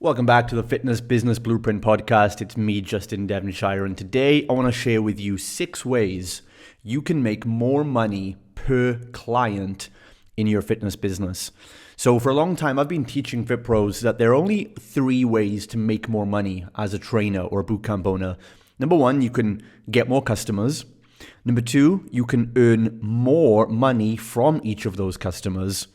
Welcome back to the Fitness Business Blueprint podcast. It's me, Justin Devonshire, and today I want to share with you 6 ways you can make more money per client in your fitness business. So for a long time, I've been teaching Fit Pros that there are only 3 ways to make more money as a trainer or a bootcamp owner. Number 1, you can get more customers. Number 2, you can earn more money from each of those customers.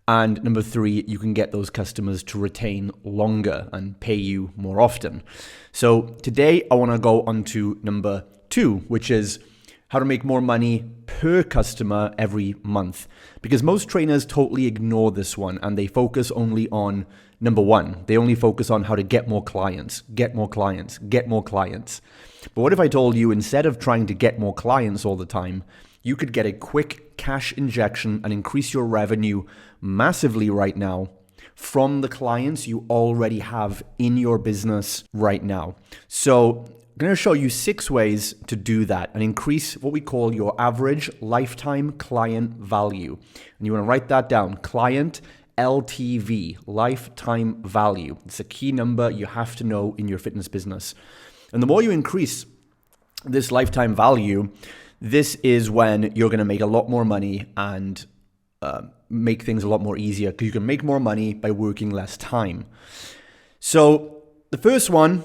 And number 3, you can get those customers to retain longer and pay you more often. So today I want to go on to number 2, which is how to make more money per customer every month. Because most trainers totally ignore this one and they focus only on number 1. They only focus on how to get more clients, get more clients, get more clients. But what if I told you instead of trying to get more clients all the time, you could get a quick cash injection and increase your revenue massively right now from the clients you already have in your business right now. So I'm going to show you 6 ways to do that and increase what we call your average lifetime client value. And you want to write that down, client LTV, lifetime value. It's a key number you have to know in your fitness business. And the more you increase this lifetime value, this is when you're going to make a lot more money and make things a lot more easier because you can make more money by working less time. So the first one,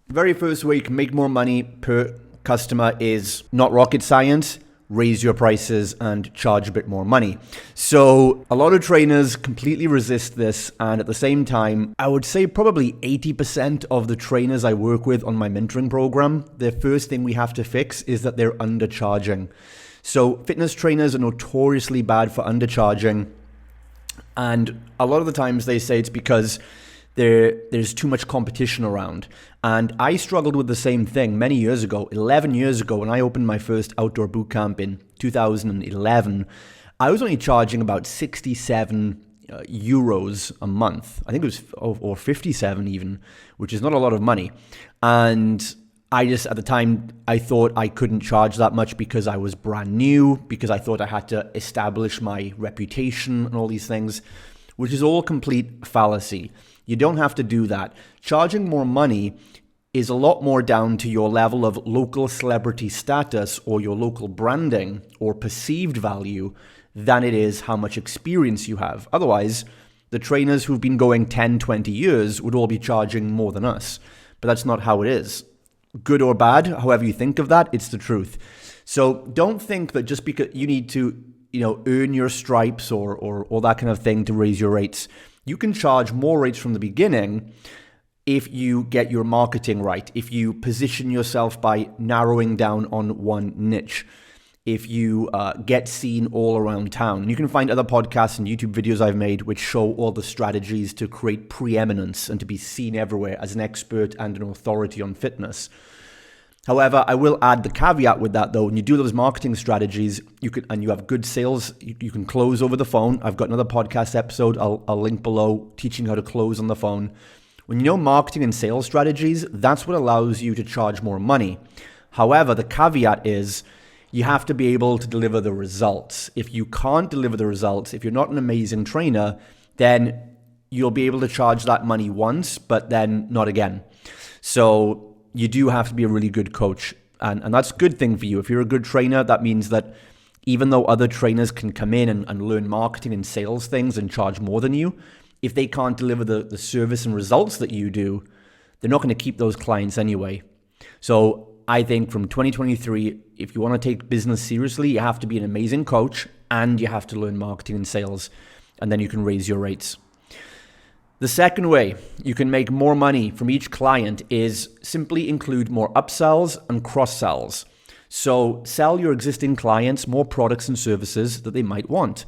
very first way you can make more money per customer is not rocket science. Raise your prices and charge a bit more money. So a lot of trainers completely resist this. And at the same time, I would say probably 80% of the trainers I work with on my mentoring program, the first thing we have to fix is that they're undercharging. So fitness trainers are notoriously bad for undercharging. And a lot of the times they say it's because there's too much competition around. And I struggled with the same thing many years ago, 11 years ago, when I opened my first outdoor bootcamp in 2011. I was only charging about 67 euros a month. I think it was, or 57 even, which is not a lot of money. And I just, at the time, I thought I couldn't charge that much because I was brand new, because I thought I had to establish my reputation and all these things, which is all complete fallacy. You don't have to do that. Charging more money is a lot more down to your level of local celebrity status or your local branding or perceived value than it is how much experience you have. Otherwise, the trainers who've been going 10, 20 years would all be charging more than us. But that's not how it is. Good or bad, however you think of that, it's the truth. So don't think that just because you need to, earn your stripes or that kind of thing to raise your rates. You can charge more rates from the beginning if you get your marketing right, if you position yourself by narrowing down on one niche, if you get seen all around town. You can find other podcasts and YouTube videos I've made which show all the strategies to create preeminence and to be seen everywhere as an expert and an authority on fitness. However, I will add the caveat with that though. When you do those marketing strategies, you have good sales, you can close over the phone. I've got another podcast episode I'll link below teaching how to close on the phone. When you know marketing and sales strategies, that's what allows you to charge more money. However, the caveat is you have to be able to deliver the results. If you can't deliver the results, if you're not an amazing trainer, then you'll be able to charge that money once, but then not again. So you do have to be a really good coach. And that's a good thing for you. If you're a good trainer, that means that even though other trainers can come in and learn marketing and sales things and charge more than you, if they can't deliver the service and results that you do, they're not going to keep those clients anyway. So I think from 2023, if you want to take business seriously, you have to be an amazing coach and you have to learn marketing and sales, and then you can raise your rates. The second way you can make more money from each client is simply include more upsells and cross-sells. So sell your existing clients more products and services that they might want.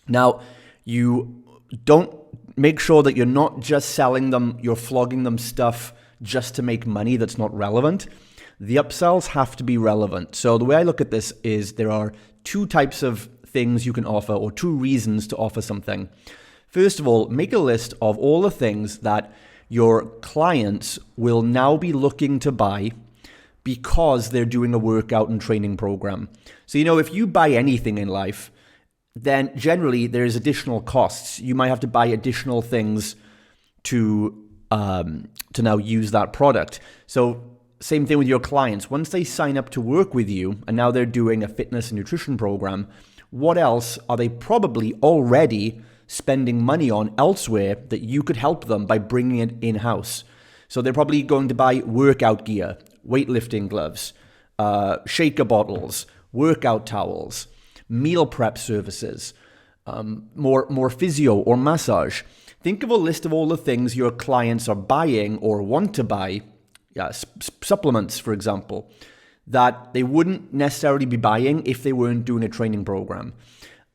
Now, you don't make sure that you're not just selling them, you're flogging them stuff just to make money that's not relevant. The upsells have to be relevant. So the way I look at this is there are 2 types of things you can offer or 2 reasons to offer something. First of all, make a list of all the things that your clients will now be looking to buy because they're doing a workout and training program. So, if you buy anything in life, then generally there's additional costs. You might have to buy additional things to now use that product. So same thing with your clients. Once they sign up to work with you and now they're doing a fitness and nutrition program, what else are they probably already spending money on elsewhere that you could help them by bringing it in-house? So they're probably going to buy workout gear, weightlifting gloves, shaker bottles, workout towels, meal prep services, more physio or massage. Think of a list of all the things your clients are buying or want to buy, supplements, for example, that they wouldn't necessarily be buying if they weren't doing a training program.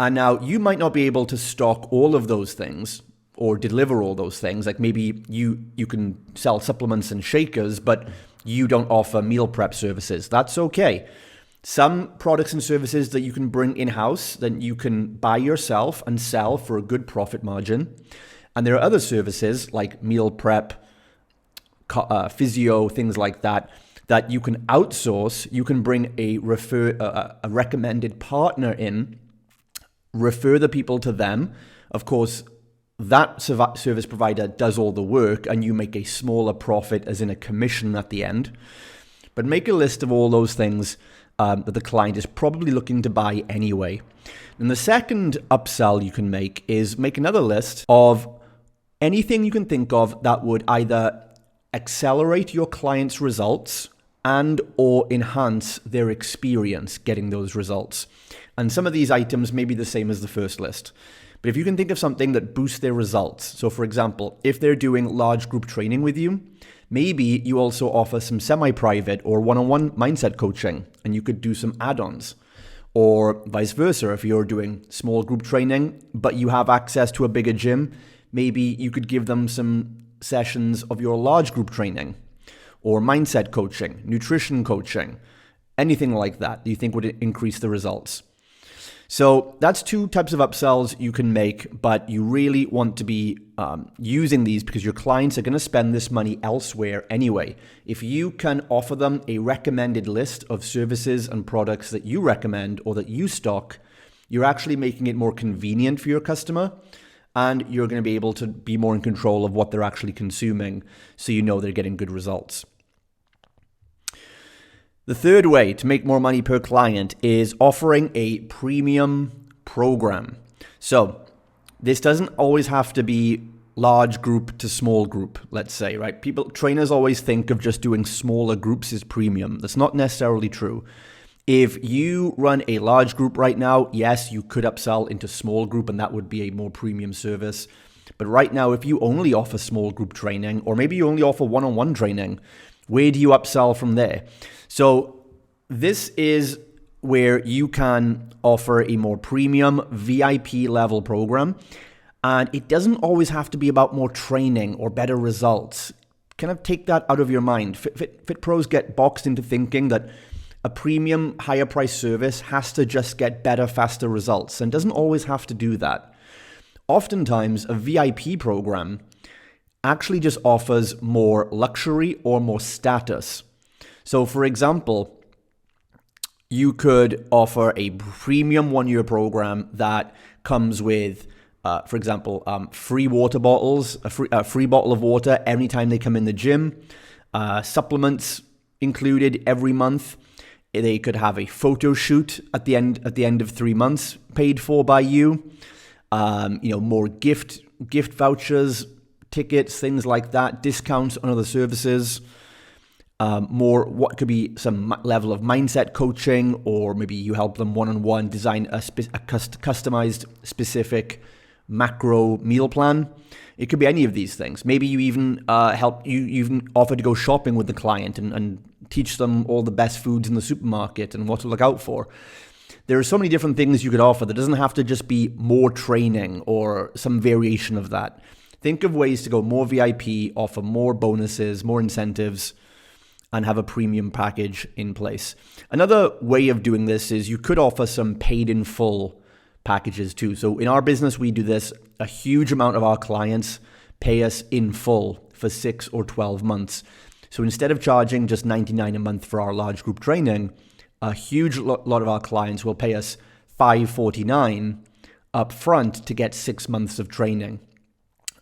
And now you might not be able to stock all of those things or deliver all those things. Like maybe you can sell supplements and shakers, but you don't offer meal prep services. That's okay. Some products and services that you can bring in-house, that you can buy yourself and sell for a good profit margin. And there are other services like meal prep, physio, things like that, that you can outsource. You can bring a recommended partner in, refer the people to them. Of course, that service provider does all the work and you make a smaller profit, as in a commission at the end. But make a list of all those things that the client is probably looking to buy anyway. And the second upsell you can make is make another list of anything you can think of that would either accelerate your client's results and or enhance their experience getting those results. And some of these items may be the same as the first list. But if you can think of something that boosts their results, so for example, if they're doing large group training with you, maybe you also offer some semi-private or one-on-one mindset coaching, and you could do some add-ons. Or vice versa, if you're doing small group training, but you have access to a bigger gym, maybe you could give them some sessions of your large group training, or mindset coaching, nutrition coaching, anything like that you think would increase the results. So that's two types of upsells you can make, but you really want to be using these because your clients are going to spend this money elsewhere anyway. If you can offer them a recommended list of services and products that you recommend or that you stock, you're actually making it more convenient for your customer, and you're going to be able to be more in control of what they're actually consuming, so you know they're getting good results. The third way to make more money per client is offering a premium program. So this doesn't always have to be large group to small group, let's say, right? Trainers always think of just doing smaller groups as premium. That's not necessarily true. If you run a large group right now, yes, you could upsell into small group and that would be a more premium service. But right now, if you only offer small group training, or maybe you only offer one-on-one training, where do you upsell from there? So this is where you can offer a more premium VIP level program. And it doesn't always have to be about more training or better results. Kind of take that out of your mind. Fit pros get boxed into thinking that a premium higher price service has to just get better, faster results, and doesn't always have to do that. Oftentimes, a VIP program actually just offers more luxury or more status. So for example, you could offer a premium 1-year program that comes with, for example, free water bottles, a free bottle of water anytime they come in the gym, supplements included every month. They could have a photo shoot at the end of 3 months paid for by you. More gift vouchers, tickets, things like that, discounts on other services, more what could be some level of mindset coaching, or maybe you help them one-on-one design a customized specific macro meal plan. It could be any of these things. Maybe you even you even offer to go shopping with the client and teach them all the best foods in the supermarket and what to look out for. There are so many different things you could offer that doesn't have to just be more training or some variation of that. Think of ways to go more VIP, offer more bonuses, more incentives, and have a premium package in place. Another way of doing this is you could offer some paid in full packages too. So in our business, we do this. A huge amount of our clients pay us in full for 6 or 12 months. So instead of charging just $99 a month for our large group training, a huge lot of our clients will pay us $549 up front to get 6 months of training.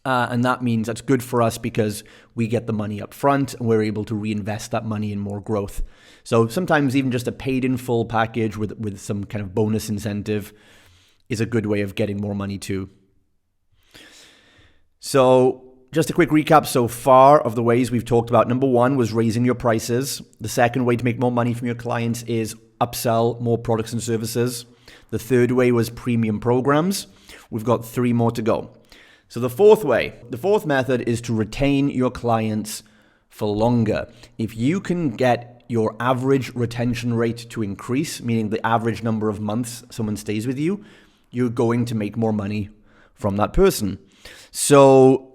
And that means that's good for us because we get the money up front and we're able to reinvest that money in more growth. So sometimes even just a paid in full package with some kind of bonus incentive is a good way of getting more money too. So just a quick recap so far of the ways we've talked about. Number one was raising your prices. The second way to make more money from your clients is upsell more products and services. The third way was premium programs. We've got 3 more to go. So the fourth method is to retain your clients for longer. If you can get your average retention rate to increase, meaning the average number of months someone stays with you, you're going to make more money from that person. So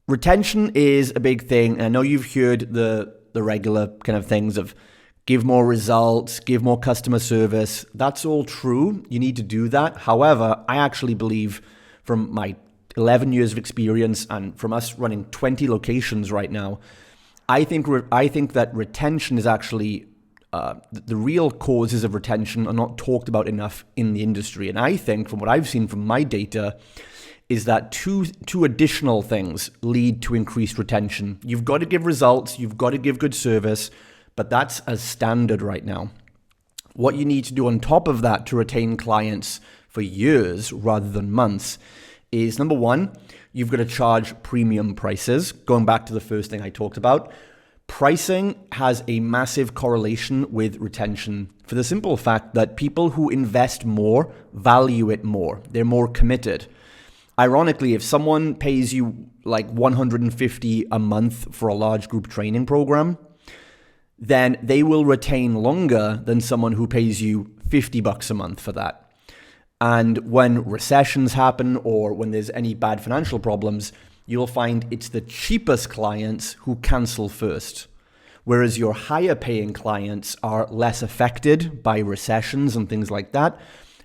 retention is a big thing. I know you've heard the regular kind of things of give more results, give more customer service. That's all true. You need to do that. However, I actually believe from my 11 years of experience and from us running 20 locations right now, I think that retention is actually the real causes of retention are not talked about enough in the industry. And I think from what I've seen from my data is that two additional things lead to increased retention. You've got to give results, you've got to give good service, but that's as standard right now. What you need to do on top of that to retain clients for years rather than months is, number one, you've got to charge premium prices. Going back to the first thing I talked about, pricing has a massive correlation with retention for the simple fact that people who invest more value it more. They're more committed. Ironically, if someone pays you like $150 a month for a large group training program, then they will retain longer than someone who pays you $50 a month for that. And when recessions happen or when there's any bad financial problems, you'll find it's the cheapest clients who cancel first. Whereas your higher paying clients are less affected by recessions and things like that,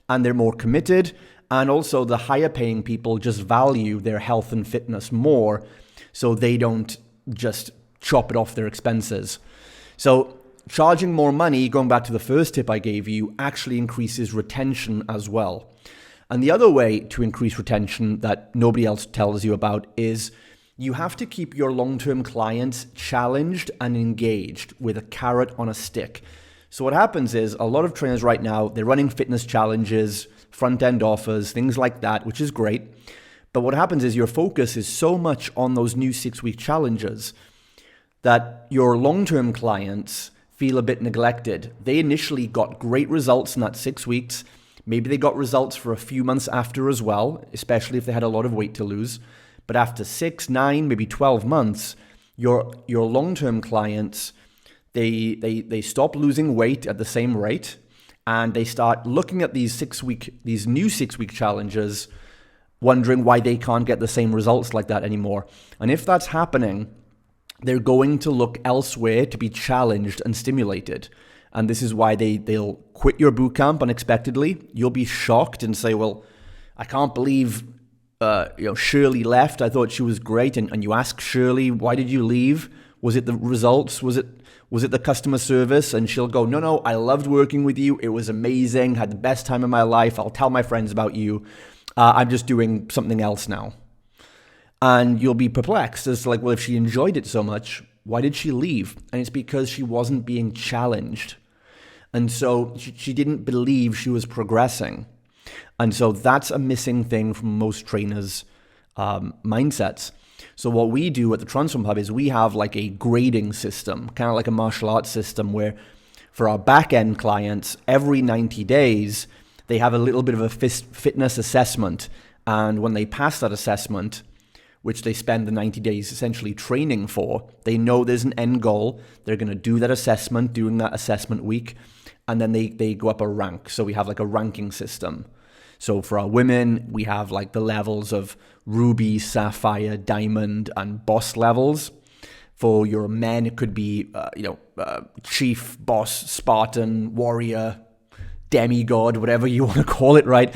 and they're more committed. And also the higher paying people just value their health and fitness more, so they don't just chop it off their expenses. So charging more money, going back to the first tip I gave you, actually increases retention as well. And the other way to increase retention that nobody else tells you about is you have to keep your long-term clients challenged and engaged with a carrot on a stick. So what happens is a lot of trainers right now, they're running fitness challenges, front-end offers, things like that, which is great. But what happens is your focus is so much on those new 6-week challenges that your long-term clients feel a bit neglected. They initially got great results in that 6 weeks. Maybe they got results for a few months after as well, especially if they had a lot of weight to lose. But after 6, 9, maybe 12 months, your long-term clients, they stop losing weight at the same rate, and they start looking at these new 6-week challenges, wondering why they can't get the same results like that anymore. And if that's happening, they're going to look elsewhere to be challenged and stimulated. And this is why they'll quit your bootcamp unexpectedly. You'll be shocked and say, well, I can't believe Shirley left. I thought she was great. And you ask Shirley, why did you leave? Was it the results? Was it the customer service? And she'll go, no, I loved working with you. It was amazing. Had the best time of my life. I'll tell my friends about you. I'm just doing something else now. And you'll be perplexed as to like, well, if she enjoyed it so much, why did she leave? And it's because she wasn't being challenged. And so she didn't believe she was progressing. And so that's a missing thing from most trainers' mindsets. So what we do at the Transform Hub is we have like a grading system, kind of like a martial arts system, where for our back-end clients, every 90 days, they have a little bit of a fitness assessment. And when they pass that assessment, which they spend the 90 days essentially training for, they know there's an end goal. They're going to do that assessment during that assessment week, and then they go up a rank. So we have like a ranking system. So for our women, we have like the levels of ruby, sapphire, diamond, and boss levels. For your men, it could be chief, boss, Spartan, warrior, demigod, whatever you want to call it, right?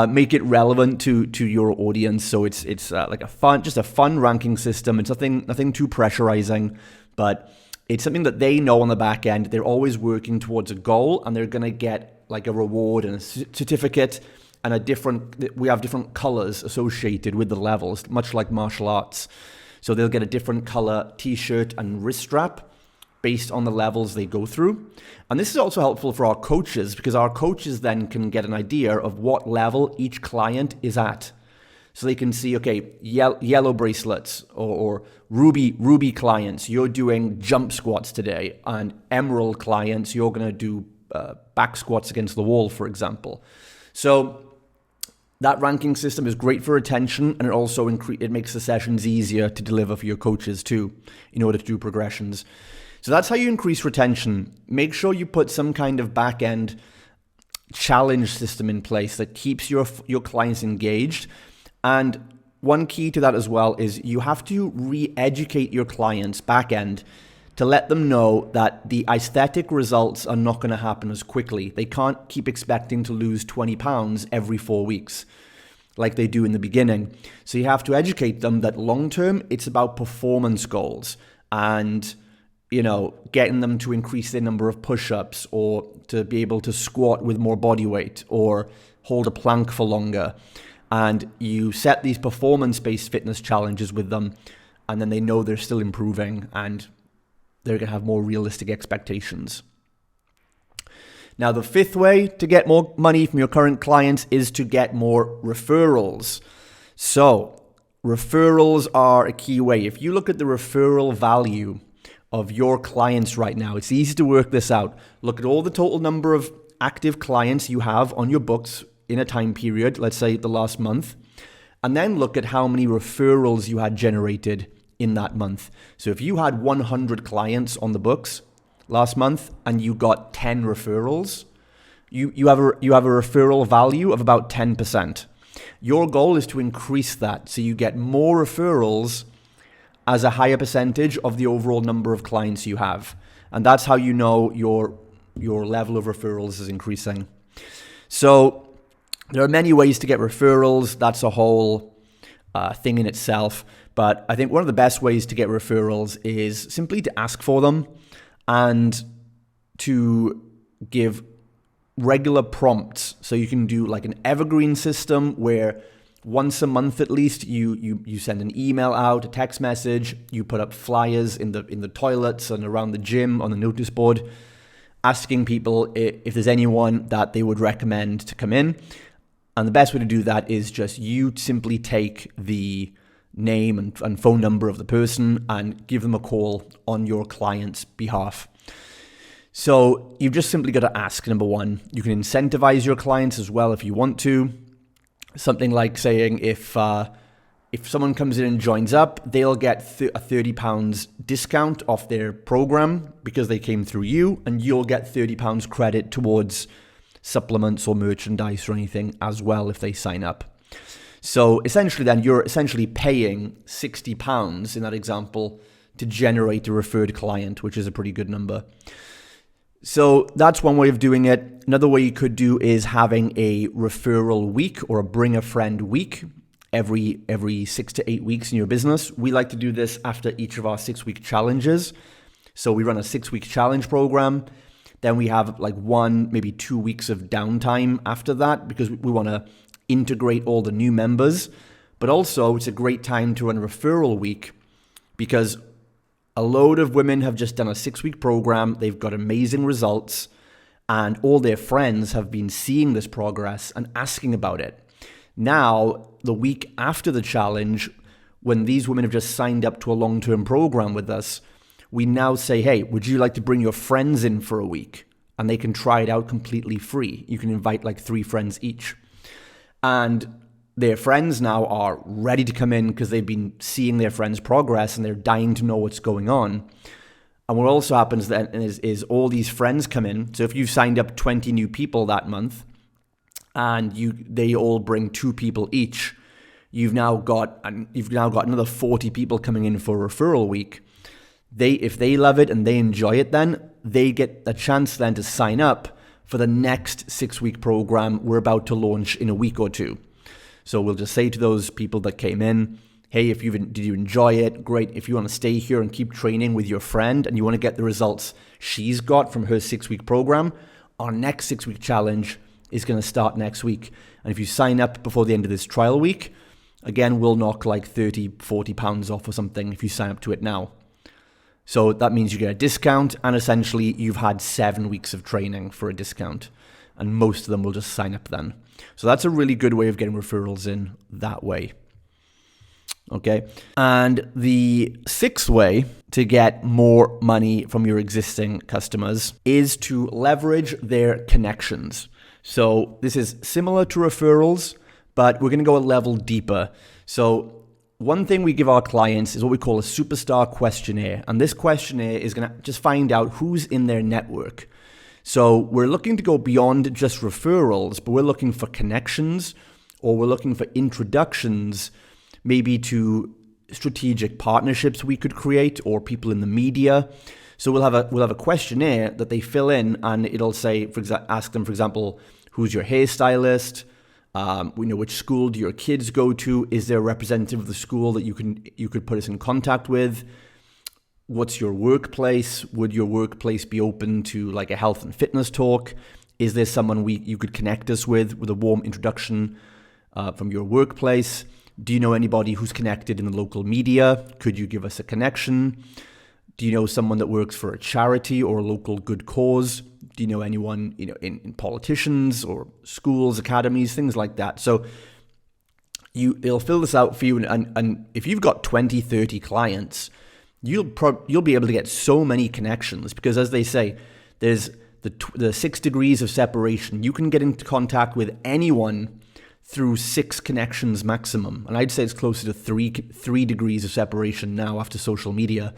Make it relevant to your audience. So it's like a fun ranking system. It's nothing too pressurizing, but it's something that they know on the back end. They're always working towards a goal, and they're going to get like a reward and a certificate and we have different colors associated with the levels, much like martial arts. So they'll get a different color t-shirt and wrist strap based on the levels they go through. And this is also helpful for our coaches, because our coaches then can get an idea of what level each client is at. So they can see, okay, yellow bracelets or ruby clients, you're doing jump squats today, and emerald clients, you're going to do back squats against the wall, for example. So that ranking system is great for retention, and it also it makes the sessions easier to deliver for your coaches too, in order to do progressions. So that's how you increase retention. Make sure you put some kind of back-end challenge system in place that keeps your clients engaged. And one key to that as well is you have to re-educate your clients back end to let them know that the aesthetic results are not going to happen as quickly. They can't keep expecting to lose 20 pounds every 4 weeks like they do in the beginning. So you have to educate them that long term, it's about performance goals and, getting them to increase their number of push-ups, or to be able to squat with more body weight, or hold a plank for longer. And you set these performance-based fitness challenges with them, and then they know they're still improving, and they're going to have more realistic expectations. Now, the fifth way to get more money from your current clients is to get more referrals. So, referrals are a key way. If you look at the referral value of your clients right now, it's easy to work this out. Look at all the total number of active clients you have on your books in a time period, let's say the last month, and then look at how many referrals you had generated in that month. So if you had 100 clients on the books last month and you got 10 referrals, you have a referral value of about 10%. Your goal is to increase that so you get more referrals as a higher percentage of the overall number of clients you have. And that's how you know your level of referrals is increasing. So there are many ways to get referrals. That's a whole thing in itself. But I think one of the best ways to get referrals is simply to ask for them and to give regular prompts. So you can do like an evergreen system where once a month at least you send an email out, a text message, you put up flyers in the toilets and around the gym on the notice board, asking people if there's anyone that they would recommend to come in. And the best way to do that is just you simply take the name and phone number of the person and give them a call on your client's behalf. So you've just simply got to ask, number one. You can incentivize your clients as well if you want to. Something like saying if someone comes in and joins up, they'll get a £30 discount off their program because they came through you, and you'll get £30 credit towards supplements or merchandise or anything as well if they sign up. So essentially then you're essentially paying £60 in that example to generate a referred client, which is a pretty good number. So that's one way of doing it. Another way you could do is having a referral week or a bring a friend week every 6 to 8 weeks in your business. We like to do this after each of our 6-week challenges. So we run a 6-week challenge program. Then we have like 1, maybe 2 weeks of downtime after that because we want to integrate all the new members. But also it's a great time to run a referral week because a load of women have just done a 6-week program. They've got amazing results and all their friends have been seeing this progress and asking about it. Now, the week after the challenge, when these women have just signed up to a long-term program with us, we now say, hey, would you like to bring your friends in for a week? And they can try it out completely free. You can invite like 3 friends each. And their friends now are ready to come in because they've been seeing their friends' progress and they're dying to know what's going on. And what also happens then is all these friends come in. So if you've signed up 20 new people that month and they all bring 2 people each, you've now got another 40 people coming in for a referral week. If they love it and they enjoy it, then they get a chance then to sign up for the next 6-week program we're about to launch in a week or 2. So we'll just say to those people that came in, hey, did you enjoy it? Great. If you want to stay here and keep training with your friend and you want to get the results she's got from her 6-week program, our next 6-week challenge is going to start next week. And if you sign up before the end of this trial week, again, we'll knock like 30, 40 pounds off or something if you sign up to it now. So that means you get a discount, and essentially you've had 7 weeks of training for a discount. And most of them will just sign up then. So that's a really good way of getting referrals in that way. Okay. And the sixth way to get more money from your existing customers is to leverage their connections. So this is similar to referrals, but we're going to go a level deeper. So one thing we give our clients is what we call a superstar questionnaire. And this questionnaire is going to just find out who's in their network. So we're looking to go beyond just referrals, but we're looking for connections, or we're looking for introductions, maybe to strategic partnerships we could create, or people in the media. So we'll have a questionnaire that they fill in, and it'll say, ask them, for example, who's your hairstylist? Which school do your kids go to? Is there a representative of the school that you could put us in contact with? What's your workplace? Would your workplace be open to like a health and fitness talk? Is there someone you could connect us with a warm introduction from your workplace? Do you know anybody who's connected in the local media? Could you give us a connection? Do you know someone that works for a charity or a local good cause? Do you know anyone in politicians or schools, academies, things like that? So they'll fill this out for you, and if you've got 20, 30 clients, you'll be able to get so many connections, because as they say, there's the 6 degrees of separation. You can get into contact with anyone through 6 connections maximum. And I'd say it's closer to 3 degrees of separation now after social media.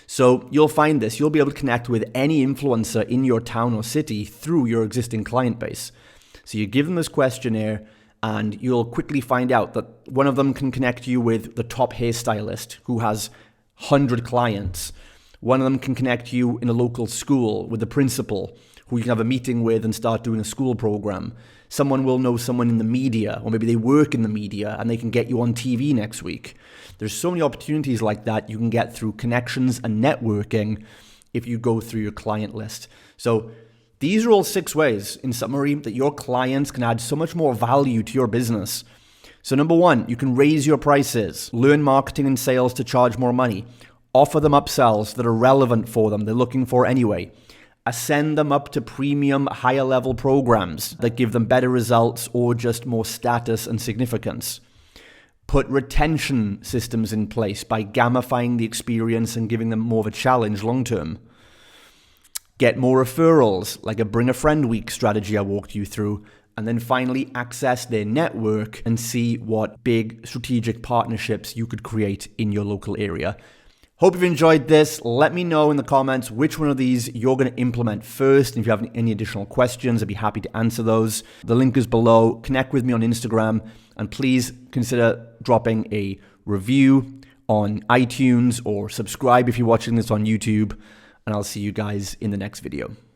So you'll find this. You'll be able to connect with any influencer in your town or city through your existing client base. So you give them this questionnaire, and you'll quickly find out that one of them can connect you with the top hairstylist who has 100 clients. One of them can connect you in a local school with the principal who you can have a meeting with and start doing a school program. Someone will know someone in the media, or maybe they work in the media and they can get you on TV next week. There's so many opportunities like that you can get through connections and networking if you go through your client list. So these are all 6 ways, in summary, that your clients can add so much more value to your business. So number 1, you can raise your prices, learn marketing and sales to charge more money, offer them upsells that are relevant for them, they're looking for anyway. Ascend them up to premium, higher level programs that give them better results or just more status and significance. Put retention systems in place by gamifying the experience and giving them more of a challenge long term. Get more referrals, like a bring a friend week strategy I walked you through. And then finally, access their network and see what big strategic partnerships you could create in your local area. Hope you've enjoyed this. Let me know in the comments which one of these you're going to implement first. And if you have any additional questions, I'd be happy to answer those. The link is below. Connect with me on Instagram. And please consider dropping a review on iTunes, or subscribe if you're watching this on YouTube. And I'll see you guys in the next video.